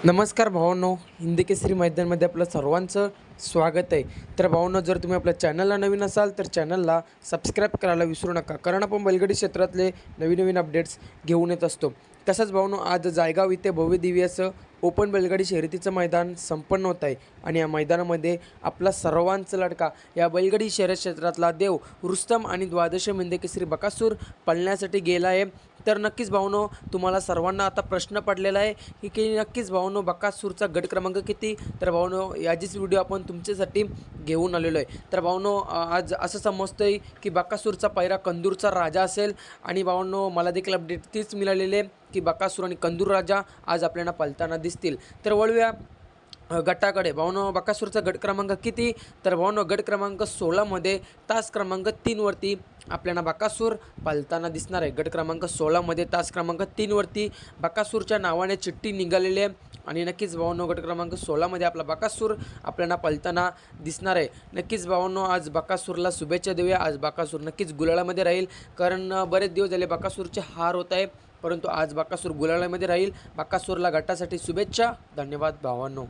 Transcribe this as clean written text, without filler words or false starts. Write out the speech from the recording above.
नमस्कार भावांनो, हिंदी केसरी मैदानमध्ये आपलं सर्वांचं स्वागत आहे. तर भावांनो, जर तुम्ही आपल्या चॅनलला नवीन असाल तर चॅनलला सबस्क्राईब करायला विसरू नका, कारण आपण बैलगाडी क्षेत्रातले नवीन नवीन अपडेट्स घेऊन येत असतो. तसंच भावांनो, आज जायगाव इथे भव्यदिव्य असं ओपन बैलगाडी शर्यतीचं मैदान संपन्न होत आहे आणि या मैदानामध्ये आपला सर्वांचा लडका या बैलगाडी शर्यत क्षेत्रातला देव रुस्तम आणि द्वादश हिंद केसरी बकासूर पळण्यासाठी गेला आहे. तर नक्कीच भावांनो, तुम्हाला सर्वांना आता प्रश्न पडलेला आहे की नक्कीच भावांनो, बकासूरचा गट क्रमांक किती. तर भावांनो, याचीच व्हिडिओ आपण तुमच्यासाठी घेऊन आलेलो आहे. तर भावांनो, आज असं समजतं आहे की बकासूरचा पायरा कंदूरचा राजा असेल आणि भावांनो, मला देखील अपडेट तीच मिळालेली आहे की बकासूर आणि कंदूर राजा आज आपल्याला पळताना दिसतील. तर वळूया गटाकडे. भावांनो, बकासूरचा गट क्रमांक किती. तर भावांनो, गट क्रमांक 16मध्ये तास क्रमांक 3वरती आपल्याला बकासूर पळताना दिसणार आहे. गट क्रमांक 16मध्ये तास क्रमांक 3वरती बकासूरच्या नावाने चिठ्ठी निघालेली आहे आणि नक्कीच भावांनो, गट क्रमांक 16मध्ये आपला बकासूर आपल्याला पळताना दिसणार आहे. नक्कीच भावांनो, आज बकासूरला शुभेच्छा देऊया. आज बकासूर नक्कीच गुलालामध्ये राहील, कारण बरेच दिवस झाले बकासूरचे हार होत आहे, परंतु आज बकासूर गुलालामध्ये राहील. बकासूरला गटासाठी शुभेच्छा. धन्यवाद भावांनो.